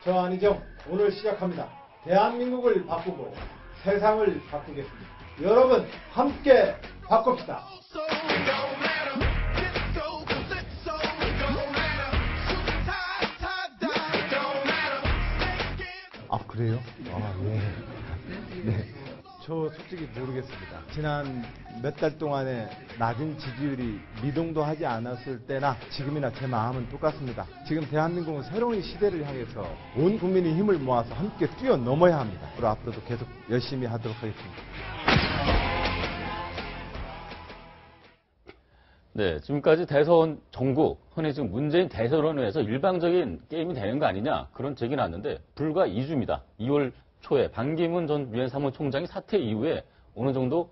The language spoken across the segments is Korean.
저 안희정 오늘 시작합니다. 대한민국을 바꾸고 세상을 바꾸겠습니다. 여러분 함께 바꿉시다. 아, 그래요? 아, 예. 네. 저 솔직히 모르겠습니다. 지난 몇 달 동안에 낮은 지지율이 미동도 하지 않았을 때나 지금이나 제 마음은 똑같습니다. 지금 대한민국은 새로운 시대를 향해서 온 국민이 힘을 모아서 함께 뛰어넘어야 합니다. 그리고 앞으로도 계속 열심히 하도록 하겠습니다. 네, 지금까지 대선 전국, 흔히 지금 문재인 대선을 위해서 일방적인 게임이 되는 거 아니냐, 그런 제기가 나왔는데, 불과 2주입니다. 2월 초에 반기문 전 유엔 사무총장이 사퇴 이후에 어느 정도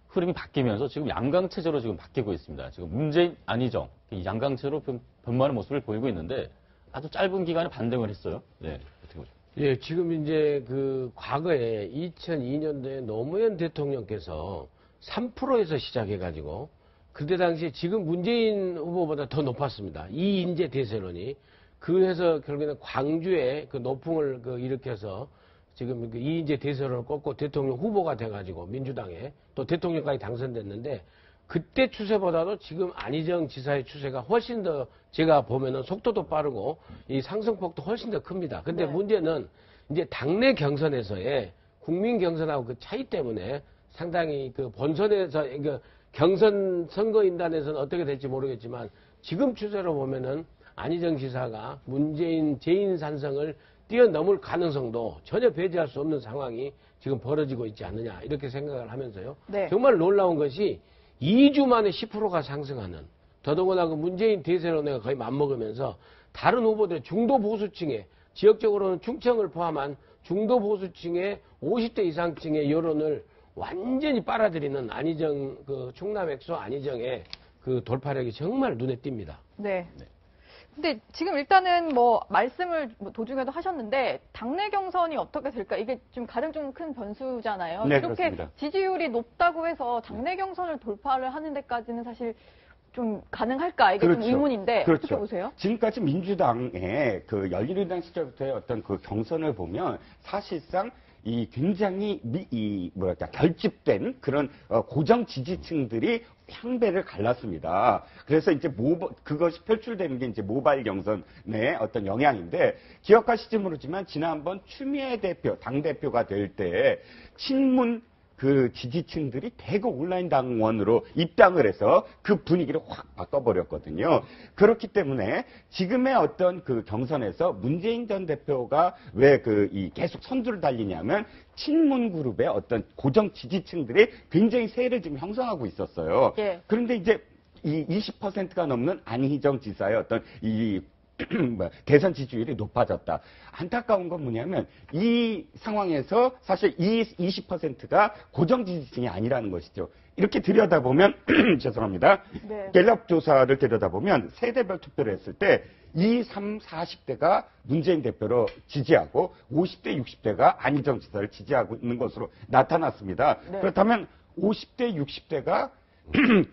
흐름이 바뀌면서 지금 양강체제로 지금 바뀌고 있습니다. 지금 문재인, 안희정, 이 양강체제로 변모하는 모습을 보이고 있는데, 아주 짧은 기간에 반등을 했어요. 네, 어떻게 보죠? 예, 지금 이제 과거에 2002년도에 노무현 대통령께서 3%에서 시작해가지고, 그때 당시 지금 문재인 후보보다 더 높았습니다. 이인재 대세론이. 그래서 결국에는 광주에 노풍을 일으켜서 지금 이인재 대세론을 꺾고 대통령 후보가 돼가지고 민주당에 또 대통령까지 당선됐는데, 그때 추세보다도 지금 안희정 지사의 추세가 훨씬 더 제가 보면은 속도도 빠르고 이 상승폭도 훨씬 더 큽니다. 근데 네. 문제는 이제 당내 경선에서의 국민 경선하고 그 차이 때문에 상당히 본선에서 경선 선거인단에서는 어떻게 될지 모르겠지만 지금 추세로 보면은 안희정 지사가 문재인 재인산성을 뛰어넘을 가능성도 전혀 배제할 수 없는 상황이 지금 벌어지고 있지 않느냐 이렇게 생각을 하면서요. 네. 정말 놀라운 것이 2주 만에 10%가 상승하는, 더더구나 문재인 대세론에 거의 맞먹으면서 다른 후보들의 중도 보수층에, 지역적으로는 충청을 포함한 중도 보수층의 50대 이상층의 여론을 완전히 빨아들이는 안희정, 충남 엑소 안희정의 돌파력이 정말 눈에 띄입니다. 네. 근데 지금 일단은 말씀을 도중에도 하셨는데 당내 경선이 어떻게 될까? 이게 좀 가장 좀 큰 변수잖아요. 네, 이렇게 그렇습니다. 지지율이 높다고 해서 당내 경선을 돌파를 하는 데까지는 사실 좀 가능할까? 이게 그렇죠. 좀 의문인데 그렇죠. 어떻게 보세요? 지금까지 민주당의 열린우리당 시절부터의 어떤 경선을 보면 사실상 굉장히 결집된 그런 고정 지지층들이 향배를 갈랐습니다. 그래서 이제 그것이 표출되는 게 이제 모바일 경선의 어떤 영향인데, 기억하실지 모르지만 지난번 추미애 대표, 당대표가 될 때 친문 지지층들이 대거 온라인 당원으로 입당을 해서 그 분위기를 확 바꿔버렸거든요. 그렇기 때문에 지금의 어떤 경선에서 문재인 전 대표가 왜 계속 선두를 달리냐면 친문 그룹의 어떤 고정 지지층들이 굉장히 세를 지금 형성하고 있었어요. 예. 그런데 이제 이 20%가 넘는 안희정 지사의 어떤 대선 지지율이 높아졌다. 안타까운 건 뭐냐면 이 상황에서 사실 이 20%가 고정 지지층이 아니라는 것이죠. 이렇게 들여다보면 죄송합니다. 네. 갤럽 조사를 들여다보면 세대별 투표를 했을 때 20, 30, 40대가 문재인 대표로 지지하고 50대, 60대가 안희정 지사를 지지하고 있는 것으로 나타났습니다. 네. 그렇다면 50대, 60대가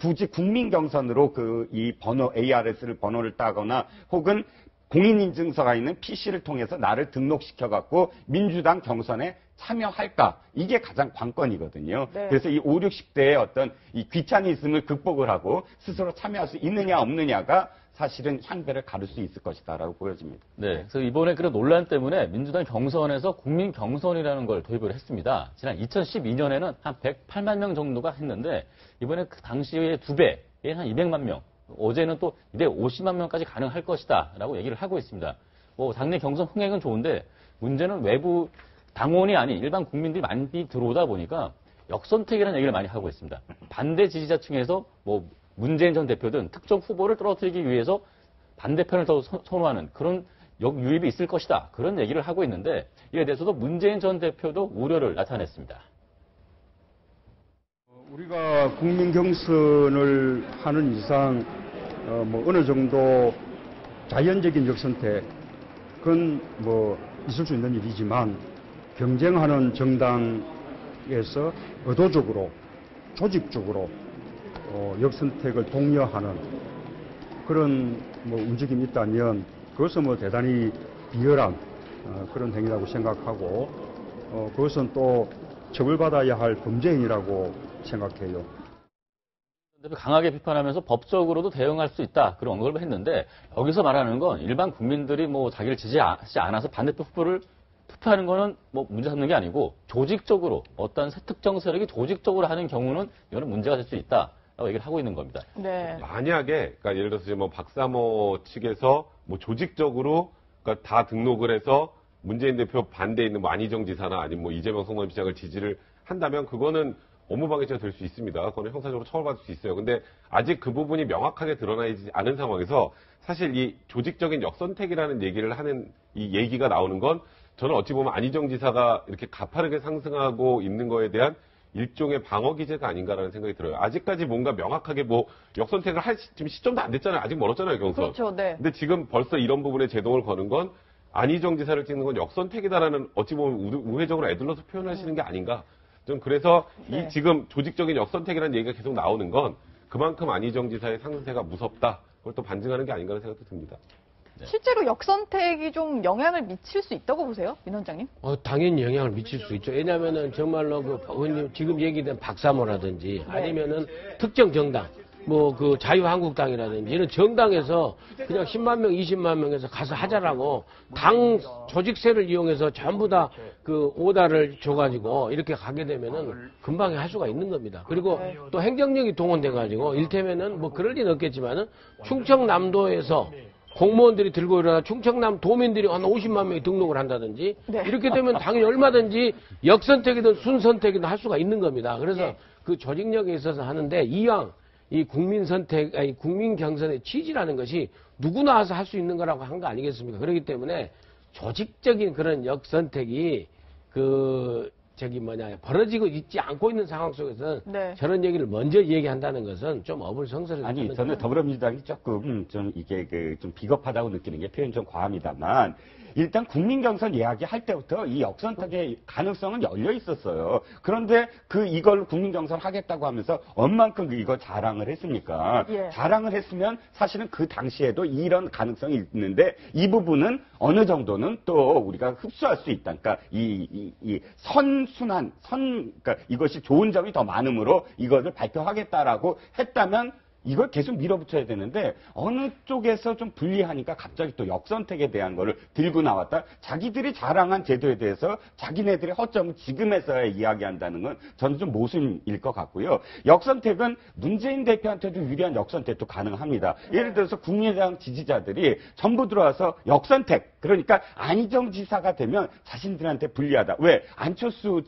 굳이 국민 경선으로 이 번호 ARS를 번호를 따거나 혹은 공인인증서가 있는 PC를 통해서 나를 등록시켜 갖고 민주당 경선에 참여할까? 이게 가장 관건이거든요. 네. 그래서 이 5, 60대의 어떤 이 귀차니즘을 극복을 하고 스스로 참여할 수 있느냐 없느냐가 사실은 향배를 가를 수 있을 것이다라고 보여집니다. 네, 그래서 이번에 그런 논란 때문에 민주당 경선에서 국민 경선이라는 걸 도입을 했습니다. 지난 2012년에는 한 108만 명 정도가 했는데 이번에 그 당시의 2배, 한 200만 명, 어제는 또 250만 명까지 가능할 것이다라고 얘기를 하고 있습니다. 당내 경선 흥행은 좋은데 문제는 외부 당원이 아닌 일반 국민들이 많이 들어오다 보니까 역선택이라는 얘기를 많이 하고 있습니다. 반대 지지자층에서 문재인 전 대표 등 특정 후보를 떨어뜨리기 위해서 반대편을 더 선호하는 그런 역유입이 있을 것이다. 그런 얘기를 하고 있는데 이에 대해서도 문재인 전 대표도 우려를 나타냈습니다. 우리가 국민 경선을 하는 이상 어느 정도 자연적인 역선택은 있을 수 있는 일이지만 경쟁하는 정당에서 의도적으로 조직적으로 역선택을 독려하는 그런 움직임이 있다면 그것은 대단히 비열한 그런 행위라고 생각하고 그것은 또 처벌받아야 할 범죄 행위라고 생각해요. 강하게 비판하면서 법적으로도 대응할 수 있다. 그런 언급을 했는데 여기서 말하는 건 일반 국민들이 뭐 자기를 지지하지 않아서 반대표 후보를 투표하는 거는 뭐 문제 삼는 게 아니고 조직적으로 어떤 특정 세력이 조직적으로 하는 경우는 이거는 문제가 될 수 있다라고 얘기를 하고 있는 겁니다. 네. 만약에 그러니까 예를 들어서 이제 뭐 박사모 측에서 뭐 조직적으로 그러니까 다 등록을 해서 문재인 대표 반대에 있는 뭐 안희정 지사나 아니면 뭐 이재명 성남시장을 지지를 한다면 그거는 업무방해죄가 될 수 있습니다. 그거는 형사적으로 처벌받을 수 있어요. 근데 아직 그 부분이 명확하게 드러나지 않은 상황에서 사실 이 조직적인 역선택이라는 얘기를 하는 이 얘기가 나오는 건 저는 어찌 보면 안희정 지사가 이렇게 가파르게 상승하고 있는 거에 대한 일종의 방어 기제가 아닌가라는 생각이 들어요. 아직까지 뭔가 명확하게 뭐 역선택을 할 지금 시점도 안 됐잖아요. 아직 멀었잖아요, 경선. 그렇죠. 네. 근데 지금 벌써 이런 부분에 제동을 거는 건 안희정 지사를 찍는 건 역선택이다라는 어찌 보면 우회적으로 애둘러서 표현하시는 게 아닌가. 좀 그래서 네. 이 지금 조직적인 역선택이라는 얘기가 계속 나오는 건 그만큼 안희정 지사의 상승세가 무섭다. 그걸 또 반증하는 게 아닌가라는 생각도 듭니다. 실제로 역선택이 좀 영향을 미칠 수 있다고 보세요? 민 원장님? 당연히 영향을 미칠 수 있죠. 왜냐면은 정말로 그 의원님 지금 얘기된 박사모라든지 아니면은 특정 정당, 뭐 그 자유한국당이라든지 이런 정당에서 그냥 10만 명, 20만 명에서 가서 하자라고 당 조직세를 이용해서 전부 다 그 오다를 줘가지고 이렇게 가게 되면은 금방에 할 수가 있는 겁니다. 그리고 또 행정력이 동원돼가지고 일테면은 뭐 그럴 리는 없겠지만은 충청남도에서 공무원들이 들고 일어나 충청남 도민들이 한 50만 명이 등록을 한다든지 네. 이렇게 되면 당연히 얼마든지 역선택이든 순선택이든 할 수가 있는 겁니다. 그래서 그 조직력에 있어서 하는데 이왕 이 국민 선택, 아니 국민 경선의 취지라는 것이 누구나 와서 할 수 있는 거라고 한 거 아니겠습니까? 그렇기 때문에 조직적인 그런 역선택이 벌어지고 있지 않고 있는 상황 속에서는 네. 저런 얘기를 먼저 얘기한다는 것은 좀 어불성설을 아니, 하는 저는 더불어민주당이 조금 좀 이게 좀 비겁하다고 느끼는 게 표현 좀 과합니다만 일단 국민 경선 이야기할 때부터 이 역선택의 가능성은 열려 있었어요. 그런데 이걸 국민 경선 하겠다고 하면서 얼만큼 이거 자랑을 했습니까? 예. 자랑을 했으면 사실은 그 당시에도 이런 가능성이 있는데 이 부분은 어느 정도는 또 우리가 흡수할 수 있다. 그러니까 이 선순환, 그러니까 이것이 좋은 점이 더 많으므로 이것을 발표하겠다라고 했다면 이걸 계속 밀어붙여야 되는데 어느 쪽에서 좀 불리하니까 갑자기 또 역선택에 대한 거를 들고 나왔다. 자기들이 자랑한 제도에 대해서 자기네들의 허점을 지금에서야 이야기한다는 건 저는 좀 모순일 것 같고요. 역선택은 문재인 대표한테도 유리한 역선택도 가능합니다. 예를 들어서 국민의당 지지자들이 전부 들어와서 역선택, 그러니까 안희정 지사가 되면 자신들한테 불리하다. 왜? 안철수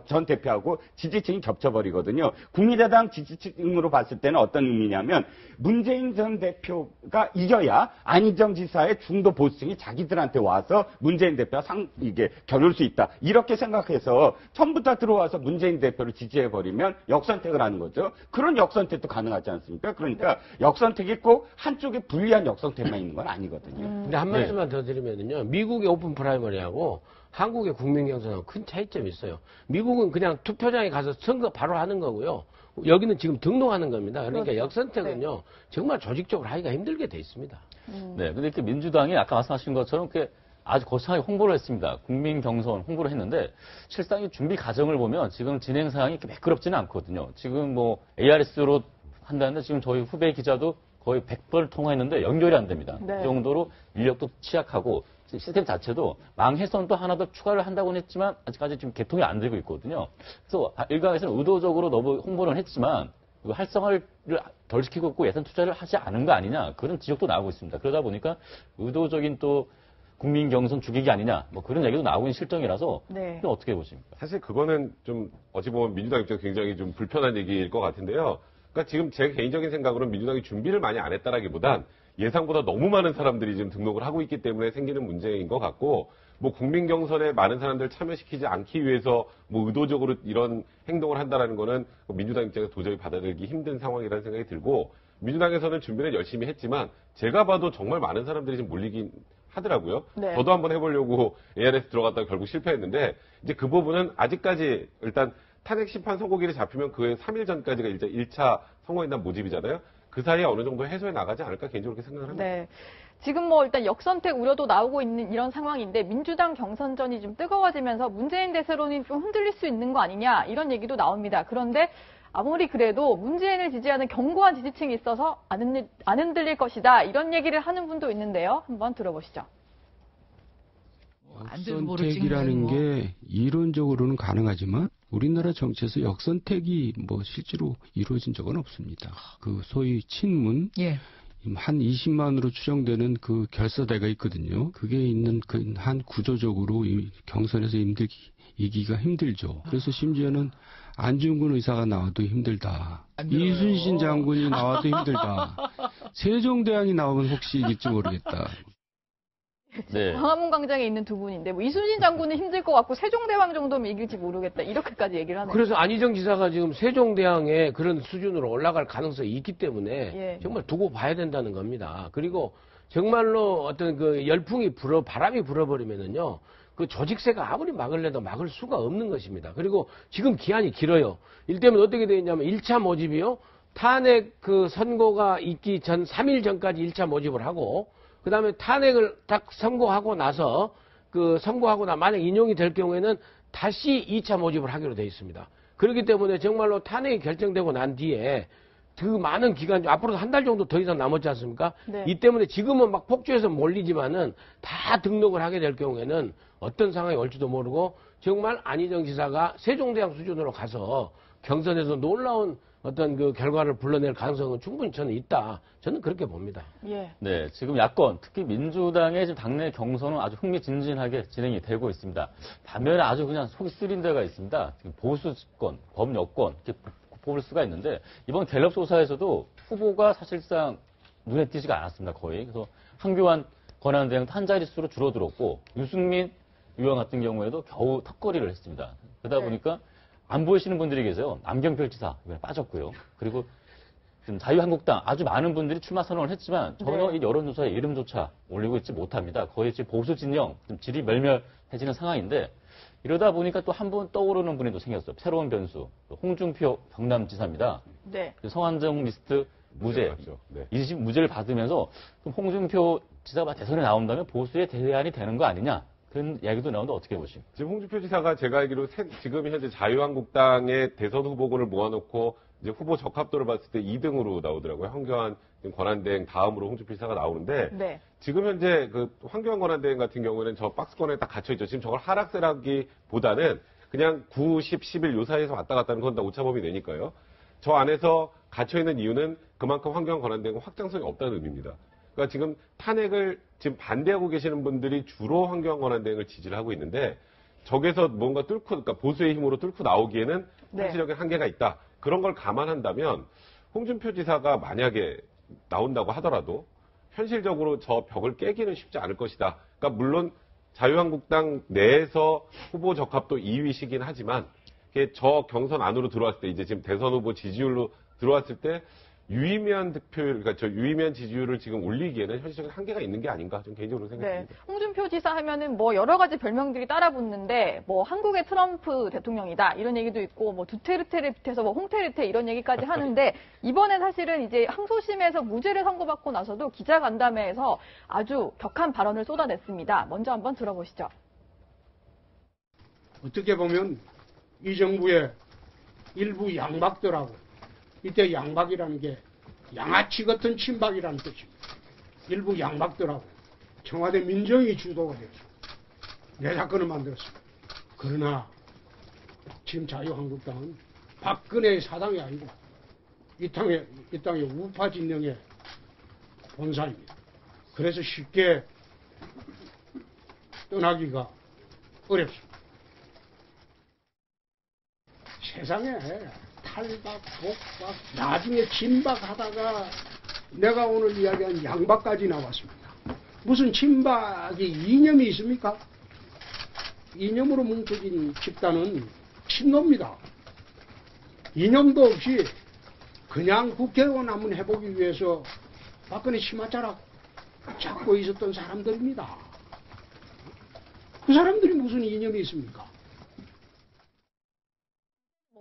전 대표하고 지지층이 겹쳐버리거든요. 국민의당 지지층으로 봤을 때는 어떤 의미냐면 문재인 전 대표가 이겨야 안희정 지사의 중도 보수층이 자기들한테 와서 문재인 대표와 이게 겨룰 수 있다. 이렇게 생각해서 전부 다 들어와서 문재인 대표를 지지해버리면 역선택을 하는 거죠. 그런 역선택도 가능하지 않습니까? 그러니까 역선택이 꼭 한쪽에 불리한 역선택만 있는 건 아니거든요. 근데 한 말씀만 더 드리면요. 미국의 오픈 프라이머리하고 한국의 국민 경선하고 큰 차이점이 있어요. 미국은 그냥 투표장에 가서 선거 바로 하는 거고요. 여기는 지금 등록하는 겁니다. 그러니까 그렇죠. 역선택은요. 정말 조직적으로 하기가 힘들게 돼 있습니다. 네, 근데 이렇게 민주당이 아까 말씀하신 것처럼 이렇게 아주 거창하게 홍보를 했습니다. 국민 경선 홍보를 했는데 실상 이 준비 과정을 보면 지금 진행 사항이 이렇게 매끄럽지는 않거든요. 지금 뭐 ARS로 한다는데 지금 저희 후배 기자도 거의 100번을 통화했는데 연결이 안 됩니다. 네. 그 정도로 인력도 취약하고 시스템 자체도 망해선 또 하나 더 추가를 한다고는 했지만 아직까지 지금 개통이 안 되고 있거든요. 그래서 일각에서는 의도적으로 너무 홍보를 했지만 활성화를 덜 시키고 있고 예산 투자를 하지 않은 거 아니냐 그런 지적도 나오고 있습니다. 그러다 보니까 의도적인 또 국민 경선 죽이기 아니냐 뭐 그런 얘기도 나오고 있는 실정이라서 네. 이건 어떻게 보십니까? 사실 그거는 좀 어찌 보면 민주당 입장에서 굉장히 좀 불편한 얘기일 것 같은데요. 그러니까 지금 제 개인적인 생각으로는 민주당이 준비를 많이 안 했다라기보단 예상보다 너무 많은 사람들이 지금 등록을 하고 있기 때문에 생기는 문제인 것 같고, 뭐 국민 경선에 많은 사람들 참여시키지 않기 위해서 뭐 의도적으로 이런 행동을 한다라는 거는 민주당 입장에서 도저히 받아들이기 힘든 상황이라는 생각이 들고, 민주당에서는 준비를 열심히 했지만 제가 봐도 정말 많은 사람들이 지금 몰리긴 하더라고요. 네. 저도 한번 해보려고 ARS 들어갔다가 결국 실패했는데 이제 그 부분은 아직까지 일단 탄핵 심판 선고일이 잡히면 그 3일 전까지가 이제 1차 선거인단 모집이잖아요. 그 사이에 어느 정도 해소해 나가지 않을까 개인적으로 그렇게 생각을 합니다. 네. 지금 뭐 일단 역선택 우려도 나오고 있는 이런 상황인데 민주당 경선전이 좀 뜨거워지면서 문재인 대세론이 좀 흔들릴 수 있는 거 아니냐 이런 얘기도 나옵니다. 그런데 아무리 그래도 문재인을 지지하는 견고한 지지층이 있어서 안 흔들릴 것이다 이런 얘기를 하는 분도 있는데요. 한번 들어보시죠. 역선택이라는 게 이론적으로는 가능하지만 우리나라 정치에서 역선택이 뭐 실제로 이루어진 적은 없습니다. 그 소위 친문 한 20만으로 추정되는 그 결사대가 있거든요. 그게 있는 그 한 구조적으로 이 경선에서 이기기가 힘들죠. 그래서 심지어는 안중근 의사가 나와도 힘들다. 이순신 장군이 나와도 힘들다. 세종대왕이 나오면 혹시 이길지 모르겠다. 네. 광화문 광장에 있는 두 분인데 뭐 이순신 장군은 힘들 것 같고 세종대왕 정도면 이길지 모르겠다 이렇게까지 얘기를 하네요. 그래서 안희정 지사가 지금 세종대왕의 그런 수준으로 올라갈 가능성이 있기 때문에 예. 정말 두고 봐야 된다는 겁니다. 그리고 정말로 어떤 그 열풍이 바람이 불어버리면은요, 그 조직세가 아무리 막으려도 막을 수가 없는 것입니다. 그리고 지금 기한이 길어요. 이를테면 어떻게 되어 있냐면 1차 모집이요, 탄핵 그 선고가 있기 전 3일 전까지 1차 모집을 하고, 그 다음에 탄핵을 딱 선고하고 나서 만약 인용이 될 경우에는 다시 2차 모집을 하기로 되어 있습니다. 그렇기 때문에 정말로 탄핵이 결정되고 난 뒤에 그 많은 기간, 앞으로 한 달 정도 더 이상 남았지 않습니까? 네. 이 때문에 지금은 막 폭주해서 몰리지만은 다 등록을 하게 될 경우에는 어떤 상황이 올지도 모르고 정말 안희정 지사가 세종대왕 수준으로 가서 경선에서 놀라운 어떤 그 결과를 불러낼 가능성은 충분히 저는 있다. 저는 그렇게 봅니다. 예. 네, 지금 야권, 특히 민주당의 지금 당내 경선은 아주 흥미진진하게 진행이 되고 있습니다. 반면에 아주 그냥 속이 쓰린 데가 있습니다. 지금 보수권, 범여권 이렇게 뽑을 수가 있는데 이번 갤럽 조사에서도 후보가 사실상 눈에 띄지가 않았습니다. 거의. 그래서 한교안 권한대행 한 자릿수로 줄어들었고 유승민 의원 같은 경우에도 겨우 턱걸이를 했습니다. 그러다 네. 보니까 안 보이시는 분들이 계세요. 남경필 지사 이번에 빠졌고요. 그리고 지금 자유한국당 아주 많은 분들이 출마 선언을 했지만 전혀 네. 이 여론조사에 이름조차 올리고 있지 못합니다. 거의 지금 보수 진영 좀 질이 멸멸해지는 상황인데 이러다 보니까 또 한 분 떠오르는 분이 또 생겼어요. 새로운 변수. 홍준표 경남지사입니다. 네. 성완종 리스트 무죄. 맞죠. 네. 20 무죄를 받으면서 그럼 홍준표 지사가 대선에 나온다면 보수의 대안이 되는 거 아니냐. 그런 이야기도 나오는데 어떻게 보십니까? 지금 홍준표 지사가 제가 알기로 지금 현재 자유한국당의 대선 후보군을 모아놓고 이제 후보 적합도를 봤을 때 2등으로 나오더라고요. 황교안 권한대행 다음으로 홍준표 지사가 나오는데 네. 지금 현재 그 황교안 권한대행 같은 경우에는 저 박스권에 딱 갇혀있죠. 지금 저걸 하락세라기보다는 그냥 9, 10, 11 요 사이에서 왔다 갔다 하는 건 다 오차범위 내니까요. 저 안에서 갇혀있는 이유는 그만큼 황교안 권한대행은 확장성이 없다는 의미입니다. 그러니까 지금 탄핵을 지금 반대하고 계시는 분들이 주로 황교안 권한대행을 지지를 하고 있는데 적에서 뭔가 그러니까 보수의 힘으로 뚫고 나오기에는 네. 현실적인 한계가 있다. 그런 걸 감안한다면 홍준표 지사가 만약에 나온다고 하더라도 현실적으로 저 벽을 깨기는 쉽지 않을 것이다. 그러니까 물론 자유한국당 내에서 후보 적합도 2위시긴 하지만 저 경선 안으로 들어왔을 때 이제 지금 대선 후보 지지율로 들어왔을 때 유의미한 득표율, 그러니까 저 유의미한 지지율을 지금 올리기에는 현실적인 한계가 있는 게 아닌가 좀 개인적으로 네. 생각합니다. 홍준표 지사 하면은 뭐 여러 가지 별명들이 따라붙는데 뭐 한국의 트럼프 대통령이다 이런 얘기도 있고 뭐 두테르테를 밑에서 뭐 홍테르테 이런 얘기까지 하는데 이번에 사실은 이제 항소심에서 무죄를 선고받고 나서도 기자간담회에서 아주 격한 발언을 쏟아냈습니다. 먼저 한번 들어보시죠. 어떻게 보면 이 정부의 일부 양박들하고 이때 양박이라는 게 양아치 같은 친박이라는 뜻입니다. 일부 양박들하고 청와대 민정이 주도가 되어서 내 사건을 만들었습니다. 그러나 지금 자유한국당은 박근혜의 사당이 아니고 이 땅의 우파 진영의 본사입니다. 그래서 쉽게 떠나기가 어렵습니다. 세상에 탈박, 복박, 나중에 진박하다가 내가 오늘 이야기한 양박까지 나왔습니다. 무슨 진박이 이념이 있습니까? 이념으로 뭉쳐진 집단은 친노입니다. 이념도 없이 그냥 국회의원 한번 해보기 위해서 박근혜 치맛자락 잡고 있었던 사람들입니다. 그 사람들이 무슨 이념이 있습니까?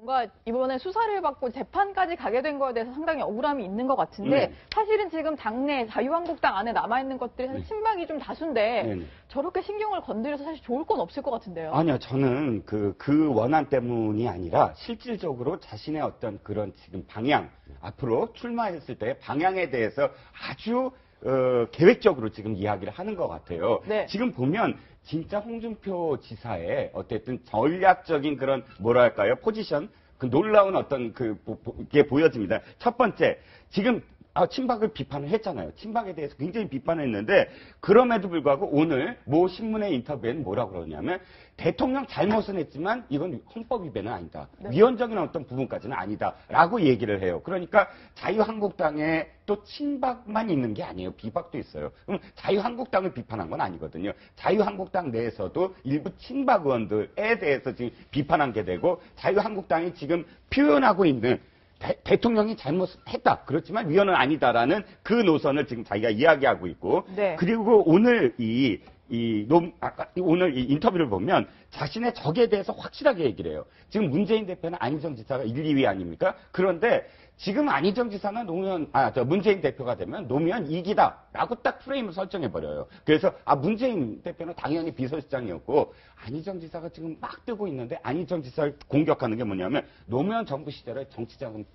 뭔가 이번에 수사를 받고 재판까지 가게 된 거에 대해서 상당히 억울함이 있는 것 같은데 네. 사실은 지금 당내 자유한국당 안에 남아있는 것들이 사실 친박이 좀 다수인데 네. 저렇게 신경을 건드려서 사실 좋을 건 없을 것 같은데요. 아니요, 저는 그 원한 때문이 아니라 실질적으로 자신의 어떤 그런 지금 방향, 앞으로 출마했을 때 방향에 대해서 아주 계획적으로 지금 이야기를 하는 것 같아요. 네. 지금 보면 진짜 홍준표 지사의 어쨌든 전략적인 그런 뭐랄까요 포지션, 그 놀라운 어떤 게 보여집니다. 첫 번째, 지금 친박을 비판을 했잖아요. 친박에 대해서 굉장히 비판을 했는데 그럼에도 불구하고 오늘 모 신문의 인터뷰에는 뭐라고 그러냐면 대통령 잘못은 했지만 이건 헌법 위배는 아니다. 네. 위헌적인 어떤 부분까지는 아니다라고 얘기를 해요. 그러니까 자유한국당에 또 친박만 있는 게 아니에요. 비박도 있어요. 그럼 자유한국당을 비판한 건 아니거든요. 자유한국당 내에서도 일부 친박 의원들에 대해서 지금 비판한 게 되고 자유한국당이 지금 표현하고 있는 대통령이 잘못했다. 그렇지만 위헌은 아니다라는 그 노선을 지금 자기가 이야기하고 있고, 네. 그리고 오늘 오늘 이 인터뷰를 보면 자신의 적에 대해서 확실하게 얘기를 해요. 지금 문재인 대표는 안희정 지사가 1, 2위 아닙니까? 그런데 지금 안희정 지사나 문재인 대표가 되면 노무현 2기다라고 딱 프레임을 설정해버려요. 그래서 문재인 대표는 당연히 비서실장이었고 안희정 지사가 지금 막 뜨고 있는데 안희정 지사를 공격하는 게 뭐냐면 노무현 정부 시절에 정치자금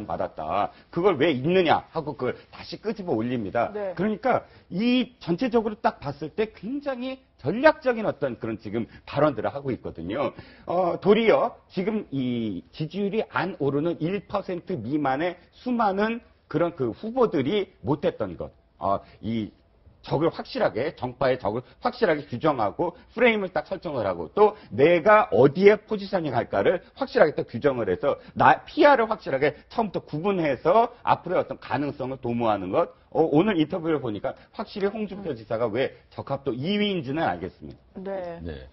받았다. 그걸 왜 있느냐 하고 그걸 다시 끄집어 올립니다. 네. 그러니까 이 전체적으로 딱 봤을 때 굉장히 전략적인 어떤 그런 지금 발언들을 하고 있거든요. 도리어 지금 이 지지율이 안 오르는 1% 미만의 수많은 그런 그 후보들이 못했던 것. 이 적을 확실하게, 정파의 적을 확실하게 규정하고 프레임을 딱 설정을 하고 또 내가 어디에 포지셔닝 할까를 확실하게 딱 규정을 해서 PR을 확실하게 처음부터 구분해서 앞으로의 어떤 가능성을 도모하는 것. 오늘 인터뷰를 보니까 확실히 홍준표 지사가 왜 적합도 2위인지는 알겠습니다. 네. 네.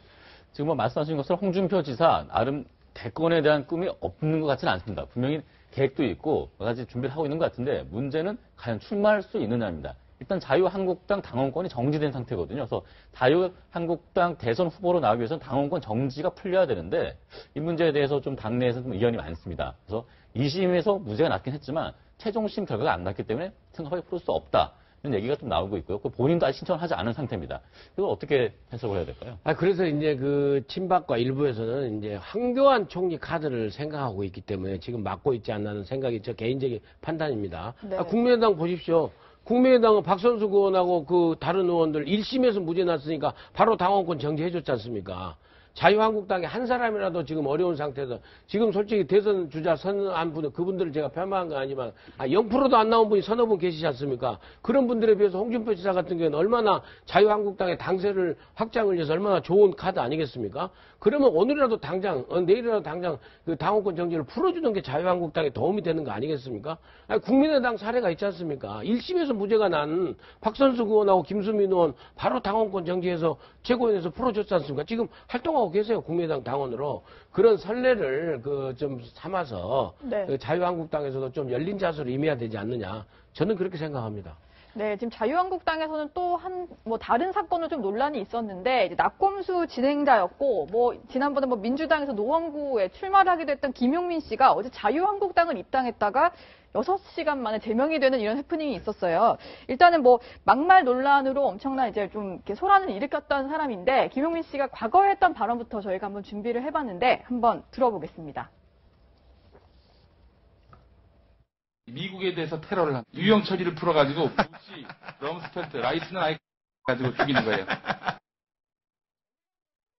지금 뭐 말씀하신 것처럼 홍준표 지사 나름 대권에 대한 꿈이 없는 것 같지는 않습니다. 분명히 계획도 있고 여러 가지 준비를 하고 있는 것 같은데 문제는 과연 출마할 수 있느냐입니다. 일단 자유한국당 당원권이 정지된 상태거든요. 그래서 자유한국당 대선 후보로 나가기 위해서는 당원권 정지가 풀려야 되는데 이 문제에 대해서 좀 당내에서 좀 의견이 많습니다. 그래서 2심에서 무죄가 났긴 했지만 최종심 결과가 안 났기 때문에 생각하기 풀을 수 없다. 이런 얘기가 좀 나오고 있고요. 본인도 아직 신청을 하지 않은 상태입니다. 이거 어떻게 해석을 해야 될까요? 그래서 이제 그 친박과 일부에서는 이제 황교안 총리 카드를 생각하고 있기 때문에 지금 막고 있지 않나는 생각이 저 개인적인 판단입니다. 네. 국민의당 보십시오. 국민의당은 박선수 의원하고 그 다른 의원들 1심에서 무죄 났으니까 바로 당원권 정지해줬지 않습니까? 자유한국당에 한 사람이라도 지금 어려운 상태에서 지금 솔직히 대선 주자 선한 분들 그분들을 제가 폄하한 건 아니지만 0%도 안 나온 분이 서너 분 계시지 않습니까? 그런 분들에 비해서 홍준표 지사 같은 경우는 얼마나 자유한국당의 당세를 확장을 위해서 얼마나 좋은 카드 아니겠습니까? 그러면 오늘이라도 당장 내일이라도 당장 그 당원권 정지를 풀어주는 게 자유한국당에 도움이 되는 거 아니겠습니까? 국민의당 사례가 있지 않습니까? 1심에서 무죄가 난 박선수 의원하고 김수민 의원 바로 당원권 정지해서 최고위원회에서 풀어줬지 않습니까? 지금 활동하고 계세요. 국민의당 당원으로. 그런 선례를 좀 삼아서 네. 그 자유한국당에서도 좀 열린 자세로 임해야 되지 않느냐. 저는 그렇게 생각합니다. 네, 지금 자유한국당에서는 또 다른 사건으로 좀 논란이 있었는데, 이제 낙검수 진행자였고, 지난번에 민주당에서 노원구에 출마를 하게 됐던 김용민 씨가 어제 자유한국당을 입당했다가 6시간 만에 제명이 되는 이런 해프닝이 있었어요. 일단은 막말 논란으로 엄청난 이제 좀 이렇게 소란을 일으켰던 사람인데, 김용민 씨가 과거에 했던 발언부터 저희가 한번 준비를 해봤는데, 한번 들어보겠습니다. 미국에 대해서 테러를 한 유형 처리를 풀어가지고 부시, 럼스펠트, 라이스는 아예 가지고 죽이는 거예요.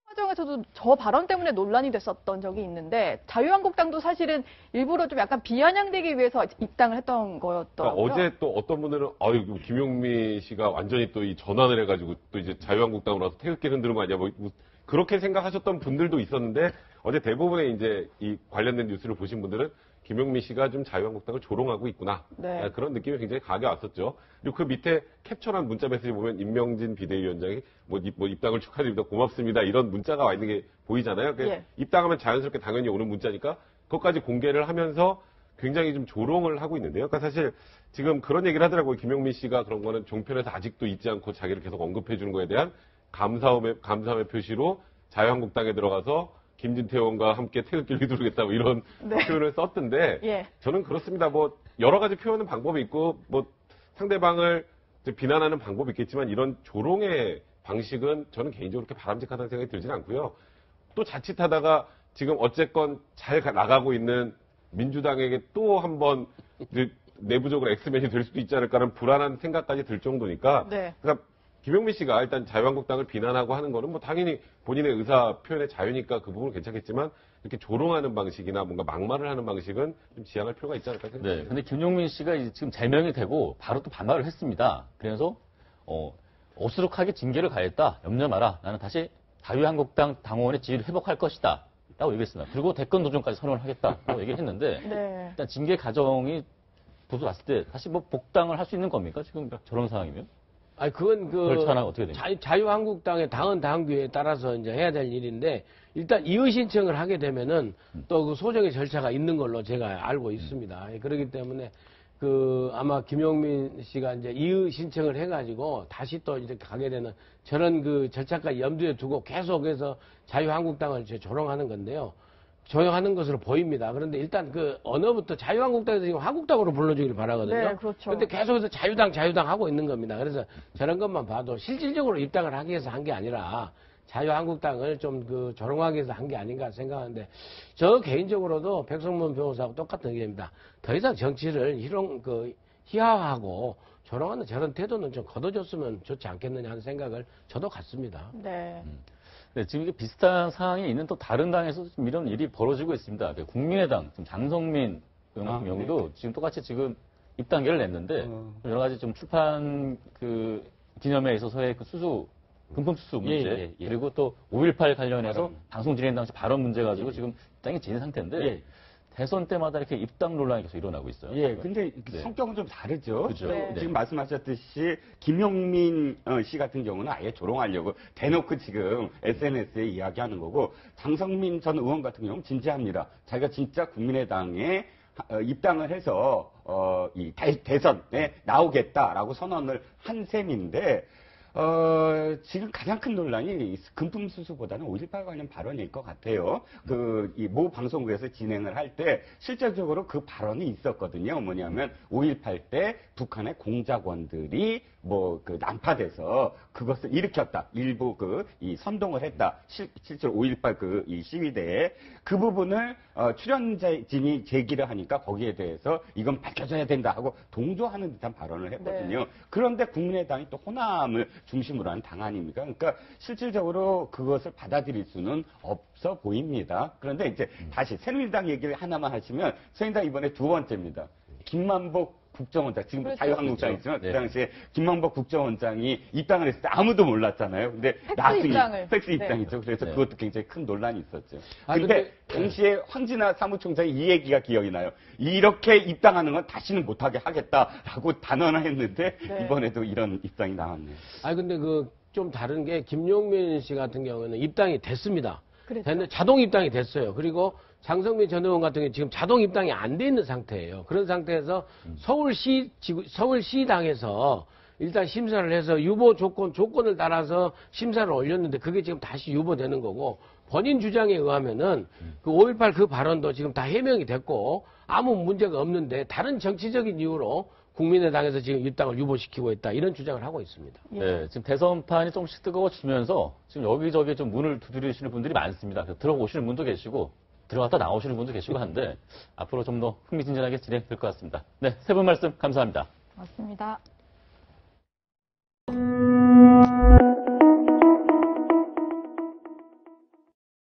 과정에서도 저 발언 때문에 논란이 됐었던 적이 있는데 자유한국당도 사실은 일부러 좀 약간 비아냥되기 위해서 입당을 했던 거였더라고요. 어제 또 어떤 분들은 김용민 씨가 완전히 또 이 전환을 해가지고 또 이제 자유한국당으로 와서 태극기 흔드는 거 아니야? 그렇게 생각하셨던 분들도 있었는데 어제 대부분의 이제 이 관련된 뉴스를 보신 분들은 김용민 씨가 좀 자유한국당을 조롱하고 있구나. 네. 그런 느낌이 굉장히 강하게 왔었죠. 그리고 그 밑에 캡처한 문자 메시지 보면 임명진 비대위원장이 입당을 축하드립니다. 고맙습니다. 이런 문자가 와 있는 게 보이잖아요. 예. 입당하면 자연스럽게 당연히 오는 문자니까 그것까지 공개를 하면서 굉장히 좀 조롱을 하고 있는데요. 그러니까 사실 지금 그런 얘기를 하더라고요. 김용민 씨가 그런 거는 종편에서 아직도 잊지 않고 자기를 계속 언급해 주는 거에 대한 감사함의 표시로 자유한국당에 들어가서 김진태 의원과 함께 태극기를 휘두르겠다 뭐 이런 네. 표현을 썼던데 예. 저는 그렇습니다. 뭐 여러 가지 표현은 방법이 있고 뭐 상대방을 이제 비난하는 방법이 있겠지만 이런 조롱의 방식은 저는 개인적으로 그렇게 바람직하다는 생각이 들지는 않고요. 또 자칫하다가 지금 어쨌건 잘 나가고 있는 민주당에게 또 한번 내부적으로 엑스맨이 될 수도 있지 않을까라는 불안한 생각까지 들 정도니까 네. 그러니까 김용민 씨가 일단 자유한국당을 비난하고 하는 거는 뭐 당연히 본인의 의사 표현의 자유니까 그 부분은 괜찮겠지만 이렇게 조롱하는 방식이나 뭔가 막말을 하는 방식은 좀 지양할 필요가 있지 않을까 생각합니다. 네. 근데 김용민 씨가 지금 제명이 되고 바로 또 반발을 했습니다. 그래서 어수룩하게 징계를 가했다. 염려 마라. 나는 다시 자유한국당 당원의 지위를 회복할 것이다. 라고 얘기했습니다. 그리고 대권 도전까지 선언을 하겠다라고 얘기를 했는데 네. 일단 징계 과정이 보도 봤을 때 다시 뭐 복당을 할 수 있는 겁니까? 지금 저런 상황이면? 아니 그건 그렇지 않아요? 어떻게 됩니까? 자유한국당의 당헌 당규에 따라서 이제 해야 될 일인데 일단 이의 신청을 하게 되면은 또 그 소정의 절차가 있는 걸로 제가 알고 있습니다. 그렇기 때문에 그 아마 김용민 씨가 이제 이의 신청을 해가지고 다시 또 이렇게 가게 되는 저런 그 절차까지 염두에 두고 계속해서 자유한국당을 이제 조롱하는 건데요. 조용하는 것으로 보입니다. 그런데 일단 그 언어부터 자유한국당에서 지금 한국당으로 불러주길 바라거든요. 네, 그렇죠. 근데 계속해서 자유당 하고 있는 겁니다. 그래서 저런 것만 봐도 실질적으로 입당을 하기 위해서 한 게 아니라 자유한국당을 좀 그 조롱하기 위해서 한 게 아닌가 생각하는데 저 개인적으로도 백성문 변호사하고 똑같은 의견입니다. 더 이상 정치를 희화화하고 조롱하는 저런 태도는 좀 걷어줬으면 좋지 않겠느냐 하는 생각을 저도 갖습니다. 네. 네, 지금 이게 비슷한 상황이 있는 또 다른 당에서 지금 이런 일이 벌어지고 있습니다. 국민의당, 지금 장성민 의원 같은 경우도 지금 똑같이 지금 입당계를 냈는데 여러 가지 좀 출판 그 기념회에 있어서의 그 금품 수수 문제 그리고 또 5.18 관련해서 방송 진행 당시 발언 문제 가지고 지금 입당이 진 상태인데 대선 때마다 이렇게 입당 논란이 계속 일어나고 있어요. 예, 근데 성격은 좀 다르죠. 그렇죠. 네. 지금 말씀하셨듯이 김용민 씨 같은 경우는 아예 조롱하려고 대놓고 지금 SNS에 이야기하는 거고 장성민 전 의원 같은 경우는 진지합니다. 자기가 진짜 국민의당에 입당을 해서 이 대선에 나오겠다라고 선언을 한 셈인데 지금 가장 큰 논란이 금품 수수보다는 5.18 관련 발언일 것 같아요. 이 모 방송국에서 진행을 할 때 실질적으로 그 발언이 있었거든요. 뭐냐면 5.18 때 북한의 공작원들이 난파돼서 그것을 일으켰다. 일부 이 선동을 했다. 실제로 5.18 이 시위대에 그 부분을 출연진이 제기를 하니까 거기에 대해서 이건 밝혀져야 된다 하고 동조하는 듯한 발언을 했거든요. 네. 그런데 국민의당이 또 호남을 중심으로 한 당 아닙니까? 그러니까 실질적으로 그것을 받아들일 수는 없어 보입니다. 그런데 이제 다시 새누리당 얘기를 하나만 하시면 새누리당 이번에 두 번째입니다. 김만복 국정원장, 지금 그렇죠. 자유한국당이지만 네. 그 당시에 김만복 국정원장이 입당을 했을 때 아무도 몰랐잖아요. 근데 팩스 입당이죠. 그래서 그것도 굉장히 큰 논란이 있었죠. 근데 당시에 황진아 사무총장이 이 얘기가 기억이 나요. 이렇게 입당하는 건 다시는 못하게 하겠다라고 단언했는데 이번에도 이런 입당이 나왔네요. 근데 좀 다른 게 김용민 씨 같은 경우는 입당이 됐습니다. 그렇죠. 근데 자동 입당이 됐어요. 그리고 장성민 전 의원 같은 경우 지금 자동 입당이 안 돼 있는 상태예요. 그런 상태에서 서울시당에서 일단 심사를 해서 유보 조건을 따라서 심사를 올렸는데 그게 지금 다시 유보되는 거고 본인 주장에 의하면은 그 5.18 그 발언도 지금 다 해명이 됐고 아무 문제가 없는데 다른 정치적인 이유로 국민의당에서 지금 입당을 유보시키고 있다 이런 주장을 하고 있습니다. 네, 지금 대선판이 조금씩 뜨거워지면서 지금 여기저기 좀 문을 두드리시는 분들이 많습니다. 들어오시는 분도 계시고 들어갔다 나오시는 분도 계시고 한데 앞으로 좀 더 흥미진진하게 진행될 것 같습니다. 네, 세 분 말씀 감사합니다. 맞습니다.